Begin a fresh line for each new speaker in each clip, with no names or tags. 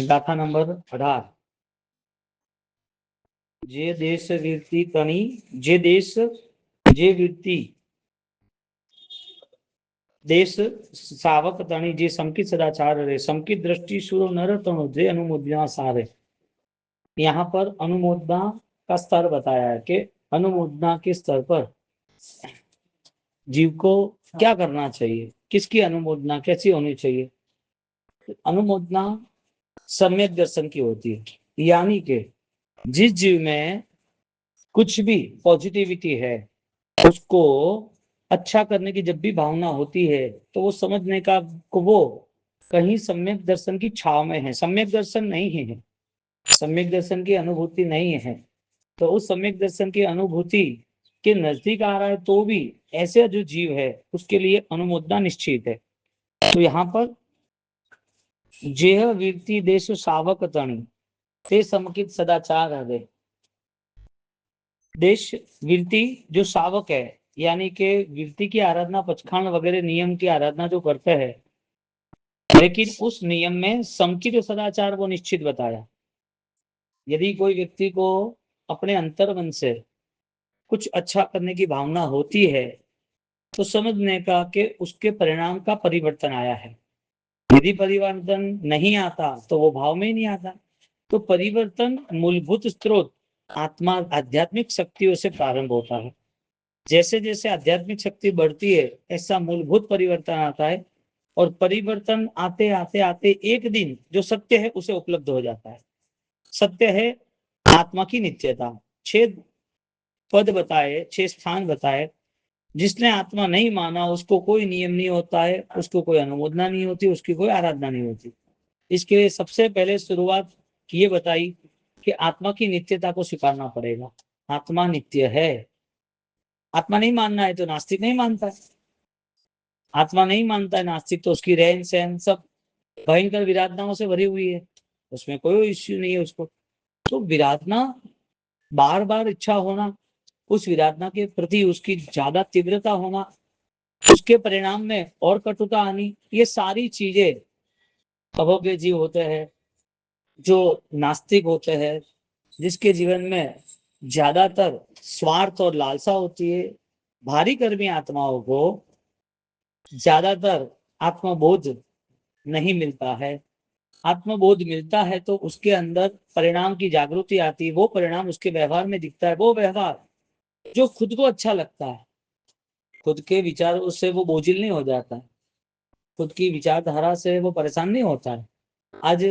गाथा नंबर 18। जे देश वीरती तणी, जे देश जे वीरती देश सावक तणी, जे समकित सदाचार रे, समकित दृष्टि सुर नर तणु, जे अनुमोदना सारे। यहाँ पर अनुमोदना का स्तर बताया है कि अनुमोदना के स्तर पर जीव को क्या करना चाहिए, किसकी अनुमोदना कैसी होनी चाहिए। अनुमोदना सम्यक दर्शन की होती है, यानी कि जिस जीव में कुछ भी पॉजिटिविटी है, उसको अच्छा करने की जब भी भावना होती है तो वो समझने का वो कहीं सम्यक दर्शन की छाव में है, सम्यक दर्शन नहीं है, सम्यक दर्शन की अनुभूति नहीं है। तो उस सम्यक दर्शन की अनुभूति के नजदीक आ रहा है तो भी ऐसे जो जीव है उसके लिए अनुमोदना निश्चित है। तो यहाँ पर जेह वीरती देश सावक तणी, ते समकित सदाचार हृदय। देश वीरती जो सावक है, यानी कि वीरती की आराधना, पचखान वगैरह नियम की आराधना जो करते हैं, लेकिन उस नियम में समकित सदाचार वो निश्चित बताया। यदि कोई व्यक्ति को अपने अंतर्मन से कुछ अच्छा करने की भावना होती है तो समझने का कि उसके परिणाम का परिवर्तन आया है। यदि परिवर्तन नहीं आता तो वो भाव में ही नहीं आता। तो परिवर्तन मूलभूत स्रोत आत्मा आध्यात्मिक शक्तियों से प्रारंभ होता है। जैसे जैसे आध्यात्मिक शक्ति बढ़ती है ऐसा मूलभूत परिवर्तन आता है, और परिवर्तन आते आते आते एक दिन जो सत्य है उसे उपलब्ध हो जाता है। सत्य है आत्मा की नित्यता। 6 पद बताए, 6 स्थान बताए। जिसने आत्मा नहीं माना उसको कोई नियम नहीं होता है, उसको कोई अनुमोदना नहीं होती, उसकी कोई आराधना नहीं होती। इसके लिए सबसे पहले शुरुआत ये बताई कि आत्मा की नित्यता को स्वीकारना पड़ेगा। आत्मा नित्य है। आत्मा नहीं मानना है तो नास्तिक नहीं मानता है। आत्मा नहीं मानता है नास्तिक तो उसकी रहन सहन सब भयंकर विराधनाओं से भरी हुई है, उसमें कोई इश्यू नहीं है उसको। तो विराधना बार बार इच्छा होना, उस विराधना के प्रति उसकी ज्यादा तीव्रता होना, उसके परिणाम में और कटुता आनी, ये सारी चीजें अभोग्य जीव होते हैं, जो नास्तिक होते हैं, जिसके जीवन में ज्यादातर स्वार्थ और लालसा होती है। भारी कर्मी आत्माओं को ज्यादातर आत्मबोध नहीं मिलता है। आत्मबोध मिलता है तो उसके अंदर परिणाम की जागृति आती है, वो परिणाम उसके व्यवहार में दिखता है। वो व्यवहार जो खुद को अच्छा लगता है, खुद के विचारों से वो बोझिल नहीं हो जाता है, खुद की विचारधारा से वो परेशान नहीं होता है। आज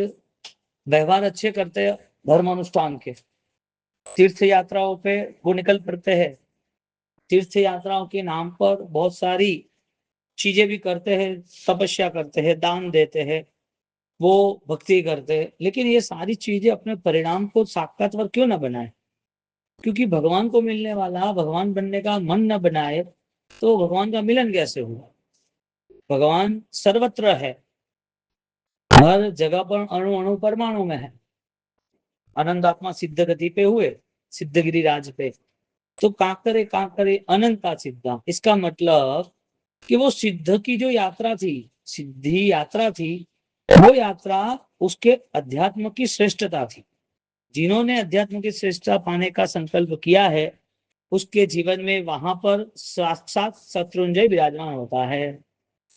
व्यवहार अच्छे करते हैं, धर्म अनुष्ठान के, तीर्थ यात्राओं पे वो निकल पड़ते हैं, तीर्थ यात्राओं के नाम पर बहुत सारी चीजें भी करते हैं, तपस्या करते हैं, दान देते हैं, वो भक्ति करते हैं, लेकिन ये सारी चीजें अपने परिणाम को साक्षात्कार क्यों ना बनाए। क्योंकि भगवान को मिलने वाला, भगवान बनने का मन न बनाए तो भगवान का मिलन कैसे होगा। भगवान सर्वत्र है, हर जगह पर, अणु अणु परमाणु में है। आनंद आत्मा सिद्ध गति पे हुए, सिद्धगिरी राज पे, तो कांकरे कांकरे अनंता सिद्धा। इसका मतलब कि वो सिद्ध की जो यात्रा थी, सिद्धि यात्रा थी, वो यात्रा उसके अध्यात्म की श्रेष्ठता थी। जिन्होंने अध्यात्म की श्रेष्ठता पाने का संकल्प किया है उसके जीवन में वहां पर साक्षात शत्रुंजय विराजमान होता है,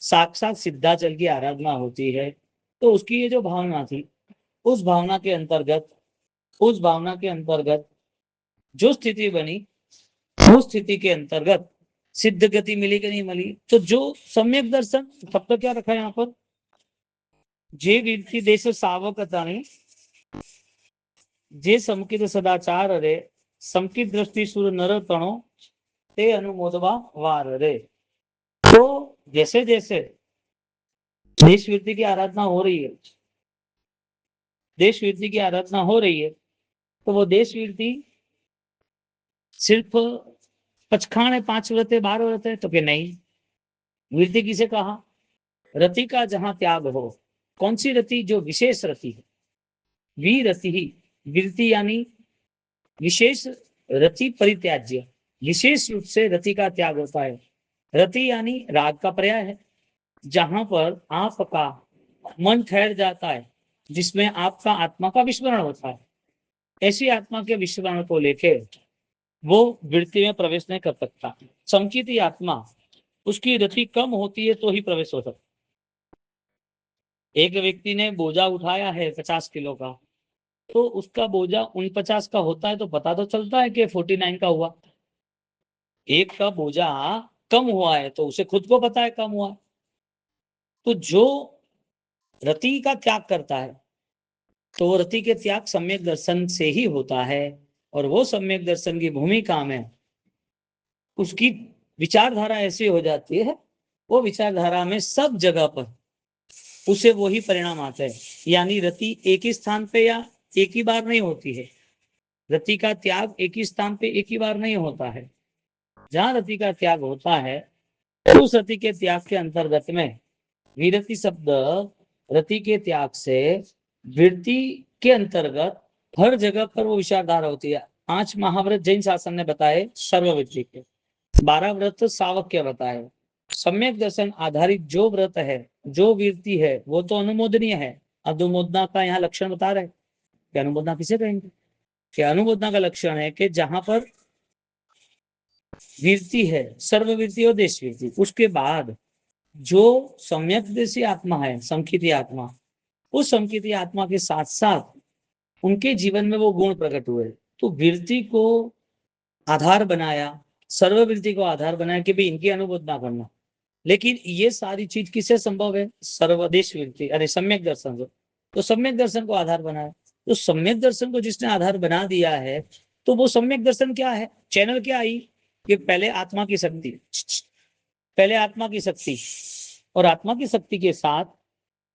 साक्षात सिद्धाचल की आराधना होती है। तो उसकी ये जो भावना थी, उस भावना के अंतर्गत, उस भावना के अंतर्गत जो स्थिति बनी, उस स्थिति के अंतर्गत सिद्ध गति मिली कि नहीं मिली। तो जो सम्यक दर्शन, तब तो क्या रखा है यहाँ पर, जे वीरती देश सावकता ने, जे समकित सदाचार रे, समकित दृष्टि सुर नर तणो, ते अनुमोदवा वार रे। तो जैसे जैसे देश वीरती की आराधना हो रही है, देश वीरती की आराधना हो रही है, तो वो देश वीरती सिर्फ पचखान है, 5 व्रत है, 12 व्रत है, तो कि नहीं। वीरती किसे कहा, रति का जहां त्याग हो। कौन सी रति, जो विशेष रति है, वी रति ही वीरती, यानी विशेष रति परित्याज्य, विशेष रूप से रति का त्याग होता है। रति यानी राग का पर्याय है, जहां पर आपका मन ठहर जाता है, जिसमें आपका आत्मा का विस्मरण होता है। ऐसी आत्मा के विस्मरण को लेके वो वृत्ति में प्रवेश नहीं कर सकता। संकित आत्मा, उसकी रति कम होती है तो ही प्रवेश हो सकता। एक व्यक्ति ने बोझा उठाया है 50 किलो का, तो उसका बोझा 49 का होता है तो पता तो चलता है कि 49 का हुआ। एक का बोझा कम हुआ है तो उसे खुद को पता है कम हुआ है। तो जो रति का त्याग करता है, तो वो रति के त्याग सम्यक दर्शन से ही होता है। और वो सम्यक दर्शन की भूमिका में उसकी विचारधारा ऐसी हो जाती है, वो विचारधारा में सब जगह पर उसे वही परिणाम आता है। यानी रति एक ही स्थान पे या एक ही बार नहीं होती है। रति का त्याग एक ही स्थान पे एक ही बार नहीं होता है। जहां रति का त्याग होता है, उस रति के त्याग के अंतर्गत में विरति शब्द रति के त्याग से वृत्ति के अंतर्गत हर जगह पर वो विचारधारा होती है। 5 महाव्रत जैन शासन ने बताए सर्ववृत्ति के, 12 व्रत सावक्य बताए। सम्यक दर्शन आधारित जो व्रत है, जो वृत्ति है, वो तो अनुमोदनीय है। अनुमोदना का यहाँ लक्षण बता रहे कि अनुमोदना किसे कहेंगे, कि अनुमोदना का लक्षण है कि जहां पर वृत्ति है, सर्ववृत्ति और देश वृत्ति, उसके बाद जो सम्यकदर्शी आत्मा है, संकित आत्मा, उस संकित आत्मा के साथ साथ उनके जीवन में वो गुण प्रकट हुए, तो वृत्ति को आधार बनाया, सर्ववृत्ति को आधार बनाया कि भाई इनकी अनुमोदना करना। लेकिन ये सारी चीज किससे संभव है? सर्वदेश वृत्ति, अरे सम्यक दर्शन से। तो सम्यक दर्शन को आधार बनाया, तो सम्यक दर्शन को जिसने आधार बना दिया है, तो वो सम्यक दर्शन क्या है? चैनल क्या आई कि पहले आत्मा की शक्ति, पहले आत्मा की शक्ति, और आत्मा की शक्ति के साथ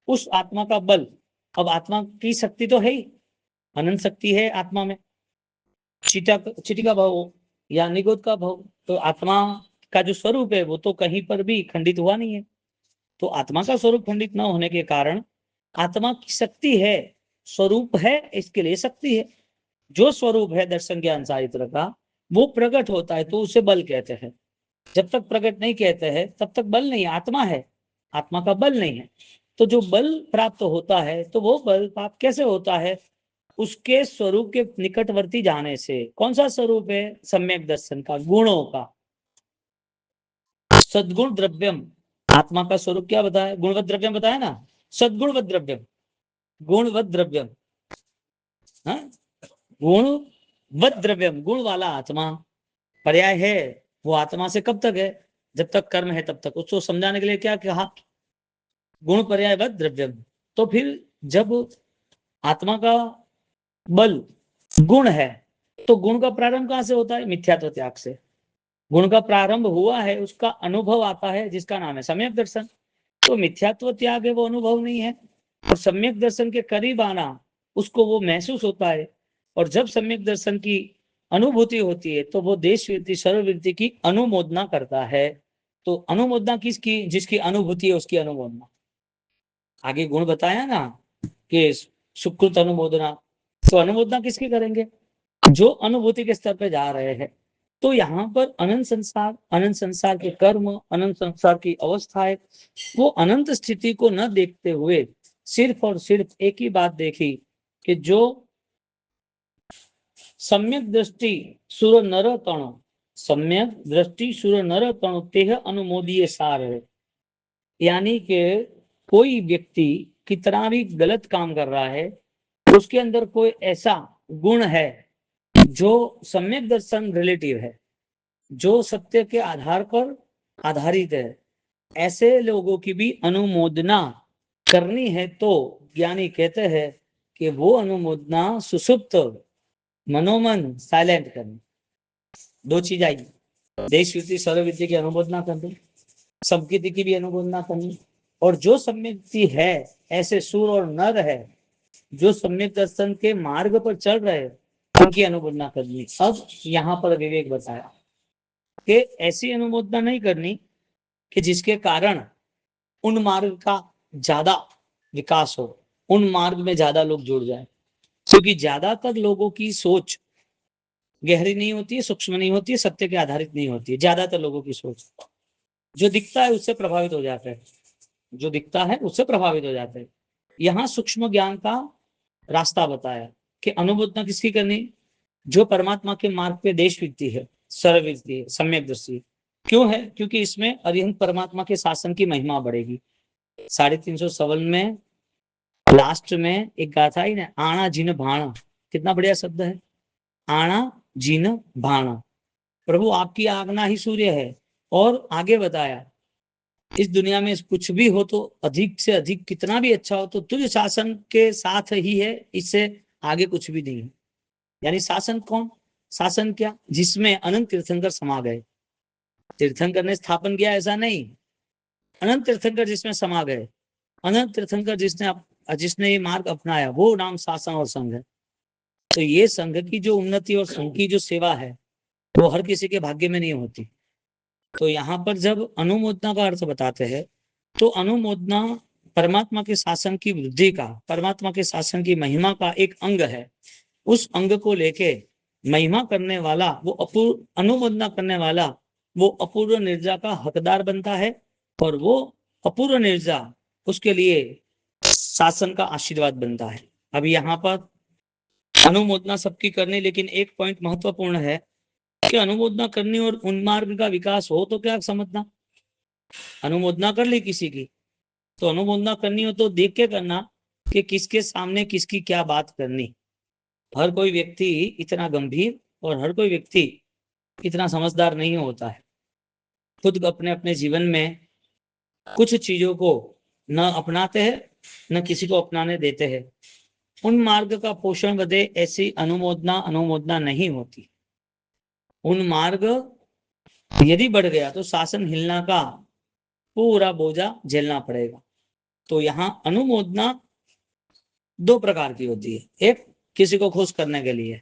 उस आत्मा का बल। अब आत्मा की शक्ति तो है ही, अनंत शक्ति है आत्मा में, चीटी का भाव या निगोद का भाव, तो आत्मा का जो स्वरूप है वो तो कहीं पर भी खंडित हुआ नहीं है। तो आत्मा का स्वरूप खंडित न होने के कारण आत्मा की शक्ति है, स्वरूप है, इसके लिए शक्ति है। जो स्वरूप है दर्शन ज्ञान चारित्र का, वो प्रकट होता है तो उसे बल कहते हैं। जब तक प्रकट नहीं कहते हैं तब तक बल नहीं, आत्मा है, आत्मा का बल नहीं है। तो जो बल प्राप्त होता है, तो वो बल प्राप्त कैसे होता है? उसके स्वरूप के निकटवर्ती जाने से। कौन सा स्वरूप है? सम्यक दर्शन का, गुणों का। सद्गुण द्रव्यम, आत्मा का स्वरूप क्या बताया? गुणवत द्रव्यम बताया ना, सद्गुणवत द्रव्यम, गुणवत द्रव्यम, हाँ, गुणवत द्रव्यम, गुण वाला आत्मा। पर्याय है वो आत्मा से कब तक है? जब तक कर्म है तब तक। उसको समझाने के लिए क्या कहा? गुण पर्यायवत द्रव्यम। तो फिर जब आत्मा का बल गुण है, तो गुण का प्रारंभ कहां से होता है? मिथ्यात्व त्याग से। गुण का प्रारंभ हुआ है, उसका अनुभव आता है, जिसका नाम है सम्यक दर्शन। तो मिथ्यात्व त्याग है, वो अनुभव नहीं है। और सम्यक दर्शन के करीब आना, उसको वो महसूस होता है। और जब सम्यक दर्शन की अनुभूति होती है, तो वो देश वृत्ति सर्ववृत्ति की अनुमोदना करता है। तो अनुमोदना किसकी? जिसकी अनुभूति है उसकी अनुमोदना। आगे गुण बताया ना कि सुकृत अनुमोदना, तो अनुमोदना किसकी करेंगे? जो अनुभूति के स्तर पे जा रहे हैं। तो यहाँ पर अनंत संसार, अनंत संसार के कर्म, अनंत संसार की अवस्थाएं, वो अनंत स्थिति को न देखते हुए सिर्फ और सिर्फ एक ही बात देखी कि जो सम्यक दृष्टि सुर नर तण, सम्यक दृष्टि सुर नर तण तेह अनुमोदीय सार है। यानी कि कोई व्यक्ति कितना भी गलत काम कर रहा है, उसके अंदर कोई ऐसा गुण है जो सम्यक दर्शन रिलेटिव है, जो सत्य के आधार पर आधारित है। ऐसे लोगों की भी अनुमोदना करनी है तो ज्ञानी कहते हैं कि वो अनुमोदना सुसुप्त मनोमन साइलेंट करनी। दो चीज आई, देश वृत्ति सर्ववृत्ति की अनुमोदना करनी, संकीर्ति की भी अनुमोदना करनी। और जो सम्यक्ति है, ऐसे सूर और नर है जो सम्यक दर्शन के मार्ग पर चल रहे हैं, उनकी अनुमोदना करनी। अब यहाँ पर विवेक बताया कि ऐसी अनुमोदना नहीं करनी कि जिसके कारण उन मार्ग का ज्यादा विकास हो, उन मार्ग में ज्यादा लोग जुड़ जाए। क्योंकि ज्यादातर लोगों की सोच गहरी नहीं होती है, सूक्ष्म नहीं होती है, सत्य के आधारित नहीं होती है ज्यादातर लोगों की सोच। जो दिखता है उससे प्रभावित हो जाते हैं, जो दिखता है उससे प्रभावित हो जाते हैं। यहाँ सूक्ष्म ज्ञान का रास्ता बताया कि अनुमोदना किसकी करनी, जो परमात्मा के मार्ग पे देश व्यक्ति है, सर्व व्यक्ति है, सम्यक दृष्टि। क्यों है? क्योंकि इसमें अरिहंत परमात्मा के शासन की महिमा बढ़ेगी। 350 में लास्ट में एक गाथा ही ना, आना जिन भाणा, कितना बढ़िया शब्द है, आना जिन भाणा। प्रभु आपकी आज्ञा ही सूर्य है। और आगे बताया इस दुनिया में कुछ भी हो तो अधिक से अधिक कितना भी अच्छा हो तो तुझ शासन के साथ ही है, इससे आगे कुछ भी नहीं है। यानी शासन कौन, शासन क्या, जिसमें अनंत तीर्थंकर समा गए। तीर्थंकर ने स्थापन किया ऐसा नहीं, अनंत तीर्थंकर जिसमें समा गए, अनंत तीर्थंकर जिसने ये मार्ग अपनाया, वो नाम शासन और संघ है। तो ये संघ की जो उन्नति और संघ की जो सेवा है वो हर किसी के भाग्य में नहीं होती। तो यहाँ पर जब अनुमोदना का अर्थ बताते हैं तो अनुमोदना परमात्मा के शासन की वृद्धि का, परमात्मा के शासन की महिमा का एक अंग है। उस अंग को लेके महिमा करने वाला, वो अनुमोदना करने वाला वो अपूर्व निर्जा का हकदार बनता है, और वो अपूर्व निर्जा उसके लिए शासन का आशीर्वाद बनता है। अब यहाँ पर अनुमोदना सबकी करनी, लेकिन एक पॉइंट महत्वपूर्ण है कि अनुमोदना करनी और उन्मार्ग का विकास हो तो क्या समझना। अनुमोदना कर ली किसी की, तो अनुमोदना करनी हो तो देख के करना कि किसके सामने किसकी क्या बात करनी। हर कोई व्यक्ति इतना गंभीर और हर कोई व्यक्ति इतना समझदार नहीं होता है। खुद अपने अपने जीवन में कुछ चीजों को न अपनाते हैं, न किसी को अपनाने देते हैं। उन मार्ग का पोषण बदे ऐसी अनुमोदना नहीं होती। उन मार्ग यदि बढ़ गया तो शासन हिलना का पूरा बोझा झेलना पड़ेगा। तो यहाँ अनुमोदना दो प्रकार की होती है। एक किसी को खुश करने के लिए,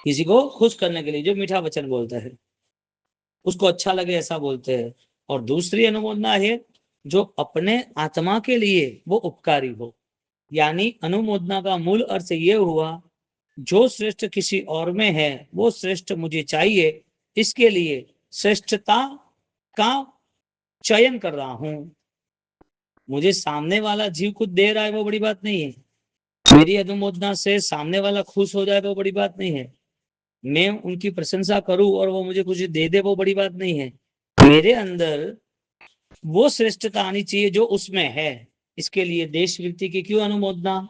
किसी को खुश करने के लिए जो मीठा वचन बोलते हैं, उसको अच्छा लगे ऐसा बोलते हैं। और दूसरी अनुमोदना है जो अपने आत्मा के लिए वो उपकारी हो। यानी अनुमोदना का मूल अर्थ ये हुआ, जो श्रेष्ठ किसी और में है वो श्रेष्ठ मुझे चाहिए, इसके लिए श्रेष्ठता का चयन कर रहा हूं। मुझे सामने वाला जीव कुछ दे रहा है वो बड़ी बात नहीं है, मेरी अनुमोदना से सामने वाला खुश हो जाए वो बड़ी बात नहीं है, मैं उनकी प्रशंसा करूं और वो मुझे कुछ दे दे वो बड़ी बात नहीं है। मेरे अंदर वो श्रेष्ठता आनी चाहिए जो उसमें है। इसके लिए देश वृत्ति की क्यों अनुमोदना,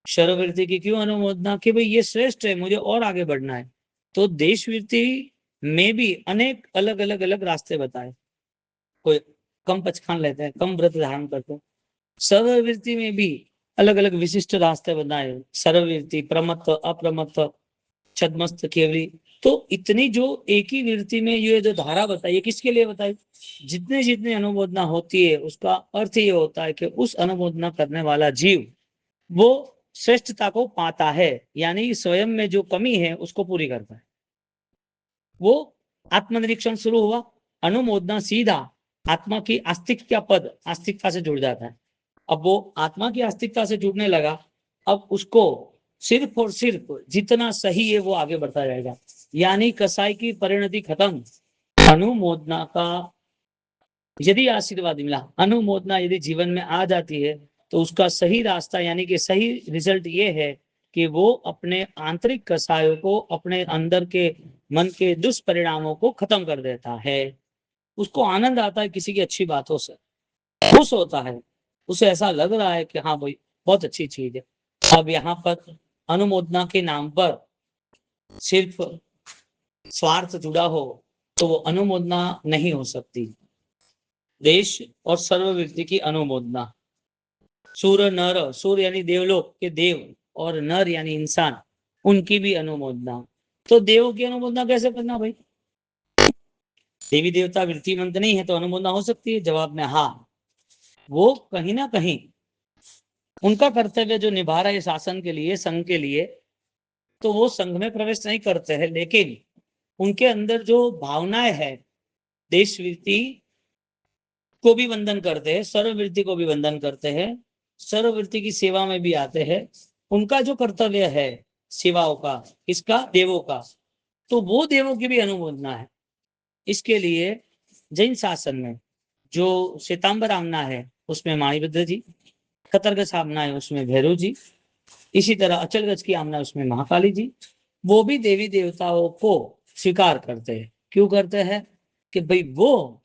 शर्ववृत्ति की क्यों अनुमोदना, कि भाई ये श्रेष्ठ है, मुझे और आगे बढ़ना है। तो देश वृत्ति में भी अनेक अलग अलग अलग रास्ते बताए। कोई कम पचखान लेते हैं, कम व्रत धारण करते हैं। सर्ववृत्ति में भी अलग अलग विशिष्ट रास्ते बनाए, सर्ववृत्ति, प्रमत्त, अप्रमत्त, छद्मस्त, केवली। तो इतनी जो एक ही वृत्ति में ये जो धारा बताई है किसके लिए बताई, जितने जितने अनुमोदना होती है उसका अर्थ ये होता है कि उस अनुमोदना करने वाला जीव वो श्रेष्ठता को पाता है, यानी स्वयं में जो कमी है उसको पूरी करता है। वो आत्मनिरीक्षण शुरू हुआ, अनुमोदना सीधा आत्मा की आस्तिकता पद, आस्तिकता से जुड़ जाता है। अब वो आत्मा की आस्तिकता से जुड़ने लगा, अब उसको सिर्फ और सिर्फ जितना सही है वो आगे बढ़ता जाएगा। यानी कसाई की परिणति खत्म, अनुमोदना का यदि आशीर्वाद मिला, अनुमोदना यदि जीवन में आ जाती है तो उसका सही रास्ता यानी कि सही रिजल्ट ये है कि वो अपने आंतरिक कसायों को, अपने अंदर के मन के दुष्परिणामों को खत्म कर देता है। उसको आनंद आता है किसी की अच्छी बातों से, खुश होता है, उसे ऐसा लग रहा है कि हाँ भाई बहुत अच्छी चीज है। अब यहाँ पर अनुमोदना के नाम पर सिर्फ स्वार्थ जुड़ा हो तो वो अनुमोदना नहीं हो सकती। देश और सर्व व्यक्ति की अनुमोदना, सूर नर, सूर यानी देवलोक के देव, और नर यानी इंसान, उनकी भी अनुमोदना। तो देवों की अनुमोदना कैसे करना भाई, देवी देवता वृत्तिमंत नहीं है तो अनुमोदना हो सकती है? जवाब में हाँ, वो कहीं ना कहीं उनका कर्तव्य जो निभा रहे शासन के लिए, संघ के लिए, तो वो संघ में प्रवेश नहीं करते हैं, लेकिन उनके अंदर जो भावनाएं है, देशवृत्ति को भी वंदन करते हैं, सर्ववृत्ति को भी वंदन करते हैं, सर्ववृत्ति की सेवा में भी आते हैं। उनका जो कर्तव्य है सेवाओं का, किसका, देवों का, तो वो देवों की भी अनुमोदना है। इसके लिए जैन शासन में जो श्वेतांबर आमना है उसमें माणिभद्र जी, कतरगछ आमना है उसमें भैरव जी, इसी तरह अचलगछ की आमना उसमें महाकाली जी, वो भी देवी देवताओं को स्वीकार करते हैं। क्यों करते हैं? कि भाई वो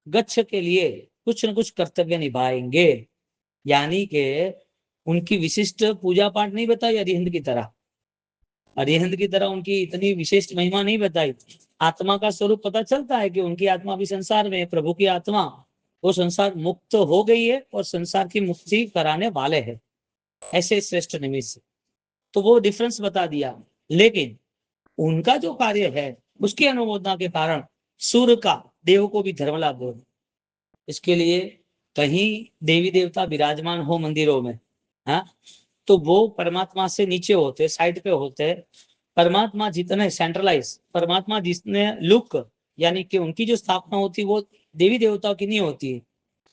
गच्छ के लिए कुछ न कुछ कर्तव्य निभाएंगे, यानी कि उनकी विशिष्ट पूजा पाठ नहीं बताई अरिहंत की तरह, अरिहंत की तरह उनकी इतनी विशिष्ट महिमा नहीं बताई। आत्मा का स्वरूप पता चलता है कि उनकी आत्मा भी संसार में है, प्रभु की आत्मा वो संसार मुक्त हो गई है और संसार की मुक्ति कराने वाले हैं, ऐसे श्रेष्ठ निमित्त। तो वो डिफरेंस बता दिया। लेकिन उनका जो कार्य है उसकी अनुमोदना के कारण सूर्य का देव को भी धर्म लाभ हो, इसके लिए कहीं देवी देवता विराजमान हो मंदिरों में, हाँ, तो वो परमात्मा से नीचे होते, साइड पे होते। परमात्मा जितने सेंट्रलाइज, परमात्मा जितने लुक, यानी कि उनकी जो स्थापना होती वो देवी देवताओं की नहीं होती है।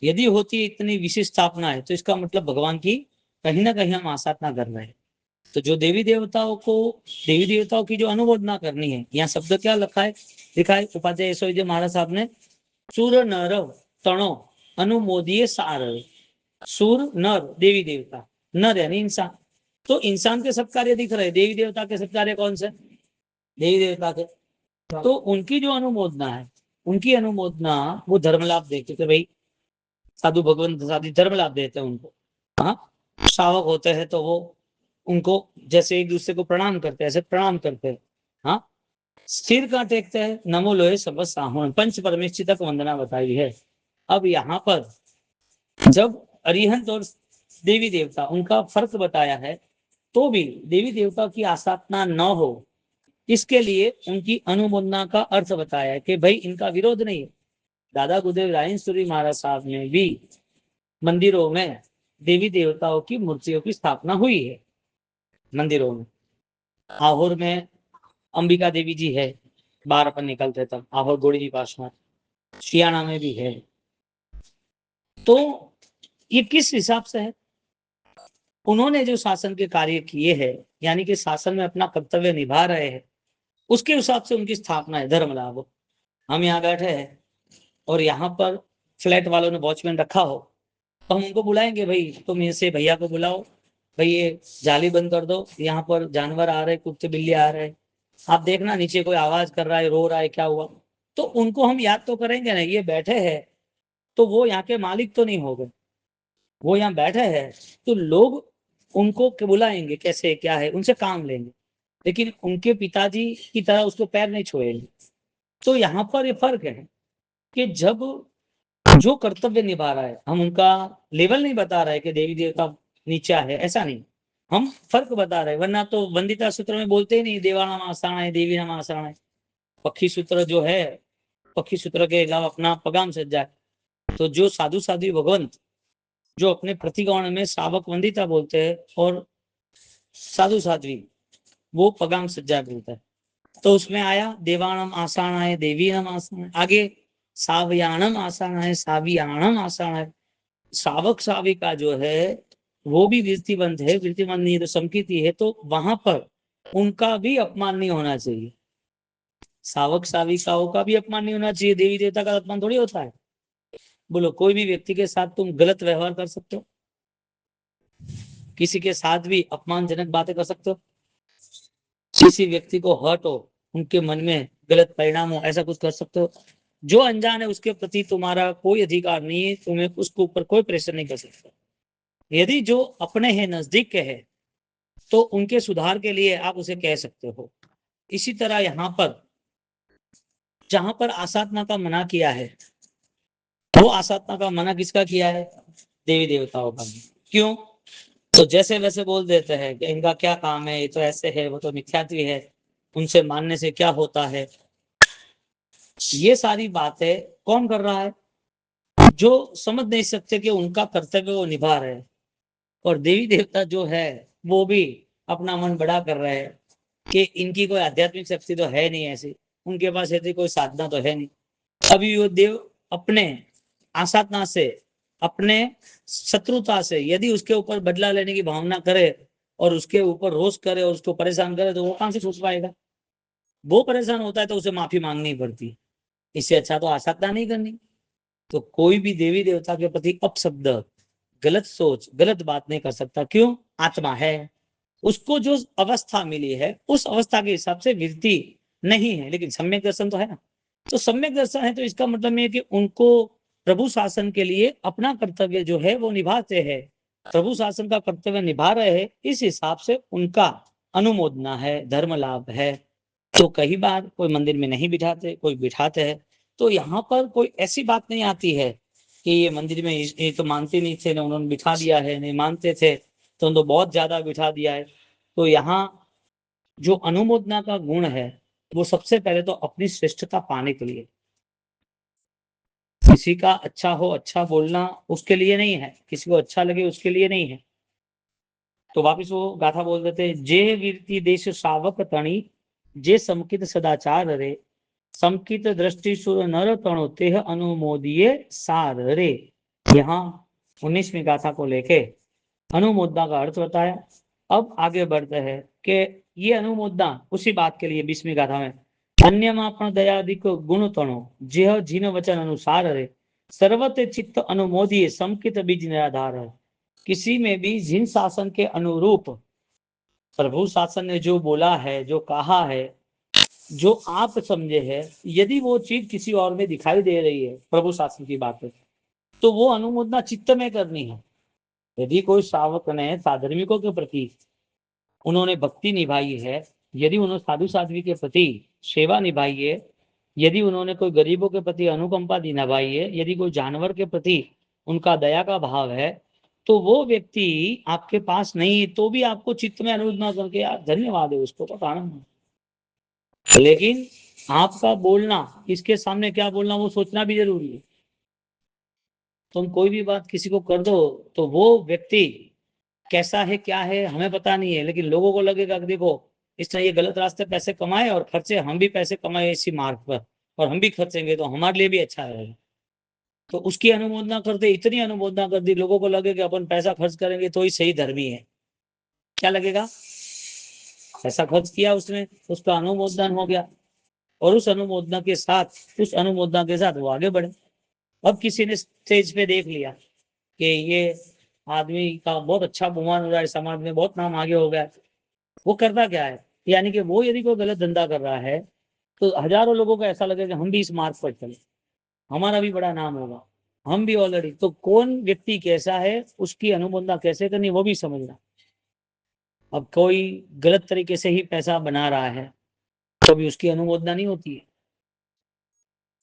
यदि होती है इतनी विशिष्ट स्थापना है तो इसका मतलब भगवान की कहीं ना कहीं हम आसाधना कर रहे हैं। तो जो देवी देवताओं को, देवी देवताओं की जो अनुमोदना करनी है, यहाँ शब्द क्या लिखा है, लिखा है उपाध्याय यशोविजय जी महाराज साहब ने, सूर नर तणो अनुमोदिये सार। सूर नर देवी देवता, नर यानी इंसान, तो इंसान के सब कार्य दिख रहे, देवी देवता के सब कार्य कौन से? देवी देवता के। तो उनकी जो अनुमोदना है, उनकी अनुमोदना वो धर्म लाभ देते थे भाई, साधु भगवंत साधु धर्म लाभ देते हैं उनको। हाँ, श्रावक होते हैं तो वो उनको जैसे एक दूसरे को प्रणाम करते हैं ऐसे प्रणाम करते हैं। हाँ, सिर का टेकते हैं, नमो लोहे सब साहुण, पंच परमेष्ठी तक वंदना बताई है। अब यहाँ पर जब अरिहंत और देवी देवता उनका फर्क बताया है, तो भी देवी देवता की आसाधना न हो इसके लिए उनकी अनुमोदना का अर्थ बताया है कि भाई इनका विरोध नहीं है। दादा गुरुदेव रायेश्वरी महाराज साहब ने भी मंदिरों में देवी देवताओं की मूर्तियों की स्थापना हुई है मंदिरों में। आहोर में अंबिका देवी जी है, बाहर अपन निकलते तब आहोर गोड़ी जी पास में, शियाना में भी है। तो ये किस हिसाब से है? उन्होंने जो शासन के कार्य किए हैं, यानी कि शासन में अपना कर्तव्य निभा रहे हैं, उसके हिसाब से उनकी स्थापना है धर्म लाभ। हम यहाँ बैठे हैं और यहाँ पर फ्लैट वालों ने वॉचमैन रखा हो तो हम उनको बुलाएंगे, भाई तुम ऐसे भैया को बुलाओ, भाई ये जाली बंद कर दो, यहाँ पर जानवर आ रहे, कुत्ते बिल्ली आ रहे, आप देखना नीचे कोई आवाज कर रहा है, रो रहा है, क्या हुआ? तो उनको हम याद तो करेंगे ना, ये बैठे हैं तो वो यहाँ के मालिक तो नहीं हो गए, वो यहाँ बैठे हैं तो लोग उनको बुलाएंगे, कैसे क्या है, उनसे काम लेंगे, लेकिन उनके पिताजी की तरह उसको पैर नहीं छुएंगे। तो यहाँ पर ये फर्क है कि जब जो कर्तव्य निभा रहा है, हम उनका लेवल नहीं बता रहे कि देवी देवता नीचा है, ऐसा नहीं, हम फर्क बता रहे, वरना तो वंदिता सूत्र में बोलते ही नहीं देवानाम आसाना है देवी नाम आसाना है। पक्षी सूत्र जो है, पक्षी सूत्र के अलावा अपना पगाम सज्जा है। तो जो साधु साध्वी भगवंत जो अपने प्रतिगौण में श्रावक वंदिता बोलते हैं और साधु साध्वी वो पगाम सज्जा बोलता है, तो उसमें आया देवानम आसाना है देवी नाम आसाना है, आगे सावयानम आसाना है सावियानम आसाना है। श्रावक श्राविका जो है वो भी वृत्तिवंत है, वृत्तिवंत नहीं तो संकीर्ति है, तो वहां पर उनका भी अपमान नहीं होना चाहिए, श्रावक श्राविकाओं का भी अपमान नहीं होना चाहिए। देवी देवता का अपमान थोड़ी होता है। बोलो, कोई भी व्यक्ति के साथ तुम गलत व्यवहार कर सकते हो, किसी के साथ भी अपमानजनक बातें कर सकते हो, किसी व्यक्ति को हर्ट हो, उनके मन में गलत परिणाम हो, ऐसा कुछ कर सकते हो? जो अनजान है उसके प्रति तुम्हारा कोई अधिकार नहीं है, तुम्हें उसके ऊपर कोई प्रेशर नहीं कर सकते। यदि जो अपने हैं, नजदीक के है, तो उनके सुधार के लिए आप उसे कह सकते हो। इसी तरह यहाँ पर जहां पर आसाधना का मना किया है, वो आसाधना का मना किसका किया है? देवी देवताओं का। क्यों? तो जैसे वैसे बोल देते हैं कि इनका क्या काम है, ये तो ऐसे है, वो तो मिथ्यात्वी है, उनसे मानने से क्या होता है। ये सारी बातें कौन कर रहा है? जो समझ नहीं सकते कि उनका कर्तव्य वो निभा रहे हैं। और देवी देवता जो है वो भी अपना मन बड़ा कर रहे हैं कि इनकी कोई आध्यात्मिक शक्ति तो है नहीं ऐसी, उनके पास ऐसी कोई साधना तो है नहीं। अभी वो देव अपने आसाधना से, अपने शत्रुता से यदि उसके ऊपर बदला लेने की भावना करे और उसके ऊपर रोष करे और उसको परेशान करे, तो वो कहां से छूट पाएगा? वो परेशान होता है तो उसे माफी मांगनी पड़ती है। इससे अच्छा तो आसक्ता नहीं करनी। तो कोई भी देवी देवता के प्रति अपशब्द, गलत सोच, गलत बात नहीं कर सकता। क्यों? आत्मा है, उसको जो अवस्था मिली है उस अवस्था के हिसाब से वृत्ति नहीं है, लेकिन सम्यक दर्शन तो है ना। तो सम्यक दर्शन है तो इसका मतलब ये है कि उनको प्रभु शासन के लिए अपना कर्तव्य जो है वो निभाते हैं, प्रभु शासन का कर्तव्य निभा रहे हैं, इस हिसाब से उनका अनुमोदना है, धर्म लाभ है। तो कई बार कोई मंदिर में नहीं बिठाते, कोई बिठाते हैं। तो यहाँ पर कोई ऐसी बात नहीं आती है कि ये मंदिर में ये तो मानते नहीं थे ना, उन्होंने बिठा दिया है, नहीं मानते थे तो बहुत ज्यादा बिठा दिया है। तो यहाँ जो अनुमोदना का गुण है वो सबसे पहले तो अपनी श्रेष्ठता पाने के लिए, किसी का अच्छा हो, अच्छा बोलना उसके लिए नहीं है, किसी को अच्छा लगे उसके लिए नहीं है। तो वापिस वो गाथा बोल देते हैं, जे वीरती देश शावक तणी, जे समकित सदाचार रे, समकित दृष्टि सुर नर तणो तेह अनुमोदिये सार रे। यहाँ 19वीं गाथा को लेके अनुमोदना का अर्थ बताया। अब आगे बढ़ते हैं कि ये अनुमोदना उसी बात के लिए 20वीं गाथा में, अन्य मापन दयादिक गुण तणो जेह जिन वचन अनुसार रे, सर्वते चित्त अनुमोदिये समकित बीज निराधार है। किसी में भी जिन शासन के अनुरूप प्रभु शासन ने जो बोला है, जो कहा है, जो आप समझे है, यदि वो चीज किसी और में दिखाई दे रही है प्रभु शासन की बात है, तो वो अनुमोदना चित्त में करनी है। यदि कोई श्रावक ने साधर्मिकों के प्रति उन्होंने भक्ति निभाई है, यदि उन्होंने साधु साध्वी के प्रति सेवा निभाई है, यदि उन्होंने कोई गरीबों के प्रति अनुकंपा निभाई है, यदि कोई जानवर के प्रति उनका दया का भाव है, तो वो व्यक्ति आपके पास नहीं तो भी आपको चित्त में अनुमोदना करके यार धन्यवाद है उसको तो आनंद। लेकिन आपका बोलना, इसके सामने क्या बोलना वो सोचना भी जरूरी है। तुम कोई भी बात किसी को कर दो तो वो व्यक्ति कैसा है क्या है हमें पता नहीं है, लेकिन लोगों को लगेगा कि देखो इसने ये गलत रास्ते पैसे कमाए और खर्चे, हम भी पैसे कमाए इसी मार्ग पर और हम भी खर्चेंगे तो हमारे लिए भी अच्छा रहेगा। तो उसकी अनुमोदना कर दे, इतनी अनुमोदना कर दी, लोगों को लगे कि अपन पैसा खर्च करेंगे तो ही सही धर्मी है। क्या लगेगा? पैसा खर्च किया उसने, उसका अनुमोदन हो गया और उस अनुमोदना के साथ वो आगे बढ़े। अब किसी ने स्टेज पे देख लिया कि ये आदमी का बहुत अच्छा गुमान हो रहा है, समाज में बहुत नाम आगे हो गया, वो करता क्या है, यानी कि वो यदि कोई गलत धंधा कर रहा है तो हजारों लोगों को ऐसा लगेगा हम भी इस मार्ग पर चले, हमारा भी बड़ा नाम होगा, हम भी ऑलरेडी। तो कौन व्यक्ति कैसा है, उसकी अनुमोदना कैसे करनी वो भी समझना। अब कोई गलत तरीके से ही पैसा बना रहा है तो भी उसकी अनुमोदना नहीं होती है।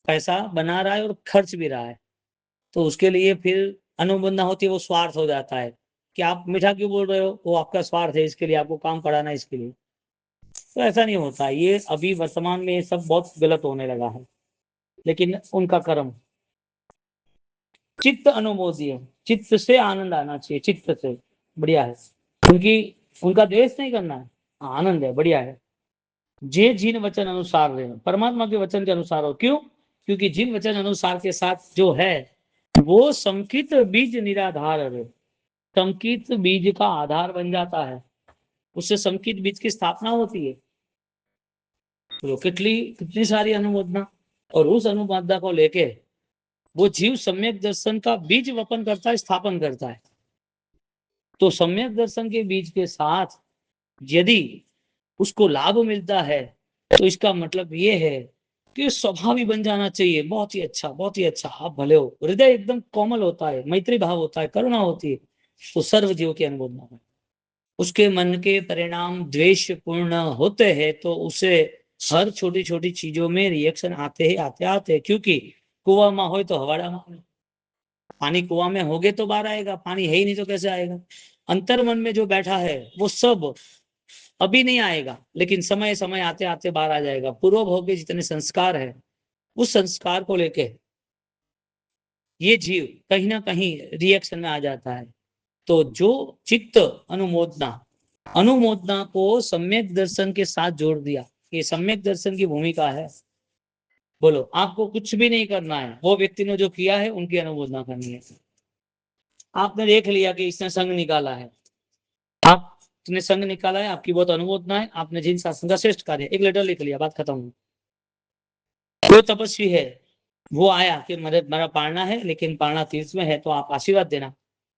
पैसा बना रहा है और खर्च भी रहा है तो उसके लिए फिर अनुमोदना होती है, वो स्वार्थ हो जाता है कि आप मीठा क्यों बोल रहे हो, वो आपका स्वार्थ है, इसके लिए आपको काम कराना है इसके लिए। तो ऐसा नहीं होता, ये अभी वर्तमान में ये सब बहुत गलत होने लगा है, लेकिन उनका कर्म। चित्त अनुमोदीय, चित्त से आनंद आना चाहिए, चित्त से बढ़िया है। उनकी उनका द्वेष नहीं करना है, आनंद है, बढ़िया है। जे जिन वचन अनुसार रहे, परमात्मा के वचन के अनुसार हो। क्यों? क्योंकि जिन वचन अनुसार के साथ जो है वो संकित बीज निराधार है, संकित बीज का आधार बन जाता है, उससे संकित बीज की स्थापना होती है। तो कितनी सारी अनुमोदना, और उस अनुमोदना को लेके वो जीव सम्यक दर्शन का बीज वपन करता है, स्थापन करता है। तो सम्यक दर्शन के बीज के साथ यदि उसको लाभ मिलता है तो इसका मतलब ये है कि स्वभाव ही बन जाना चाहिए, बहुत ही अच्छा, बहुत ही अच्छा, आप भले हो। हृदय एकदम कोमल होता है, मैत्री भाव होता है, करुणा होती है, तो सर्व जीव की अनुमोदना है। उसके मन के परिणाम द्वेष पूर्ण होते हैं तो उसे हर छोटी छोटी चीजों में रिएक्शन आते ही आते, क्योंकि कुआं में हो तो हवाड़ा में, पानी कुआं में होगे तो बाहर आएगा, पानी है ही नहीं तो कैसे आएगा। अंतर मन में जो बैठा है वो सब अभी नहीं आएगा, लेकिन समय समय आते आते बाहर आ जाएगा। पूर्व भोग के जितने संस्कार है उस संस्कार को लेके ये जीव कहीं ना कहीं रिएक्शन में आ जाता है। तो जो चित्त अनुमोदना, अनुमोदना को सम्यक दर्शन के साथ जोड़ दिया, ये सम्यक दर्शन की भूमिका है। बोलो, आपको कुछ भी नहीं करना है, वो व्यक्ति ने जो किया है उनकी अनुमोदना करनी है। आपने देख लिया कि इसने संग निकाला है, आपने संग निकाला है, आपकी बहुत अनुमोदना है, आपने जिन शासन का श्रेष्ठ कार्य, एक लेटर लिख लिया, बात खत्म। जो तपस्वी है वो आया कि मेरा पालना है, लेकिन पालना तीर्थ में है, तो आप आशीर्वाद देना,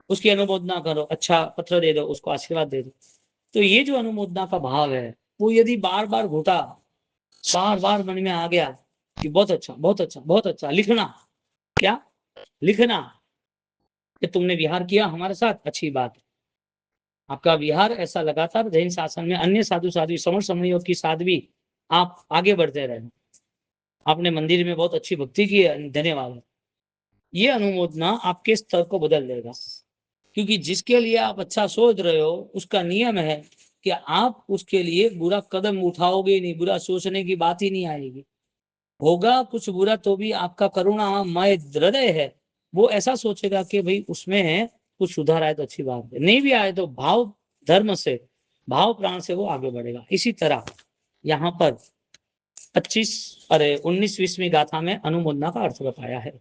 उसकी अनुमोदना करो, अच्छा पत्र दे दो, उसको आशीर्वाद दे दो। तो ये जो अनुमोदना का भाव है, वो यदि बार बार घुटा, बार बार मन में आ गया कि बहुत अच्छा, बहुत अच्छा, बहुत अच्छा, लिखना, क्या लिखना कि तुमने विहार किया हमारे साथ, अच्छी बात है। आपका विहार ऐसा लगातार जैन शासन में अन्य साधु साध्वी समर समणियों के साथ भी आप आगे बढ़ते रहे, आपने मंदिर में बहुत अच्छी भक्ति की है, धन्यवाद। ये अनुमोदना आपके स्तर को बदल देगा, क्योंकि जिसके लिए आप अच्छा सोच रहे हो उसका नियम है कि आप उसके लिए बुरा कदम उठाओगे ही नहीं, बुरा सोचने की बात ही नहीं आएगी। होगा कुछ बुरा तो भी आपका करुणामय हृदय है, वो ऐसा सोचेगा कि भाई उसमें है कुछ सुधार आए तो अच्छी बात है, नहीं भी आए तो भाव धर्म से, भाव प्राण से वो आगे बढ़ेगा। इसी तरह यहाँ पर 19 20वीं गाथा में अनुमोदना का अर्थ बताया है।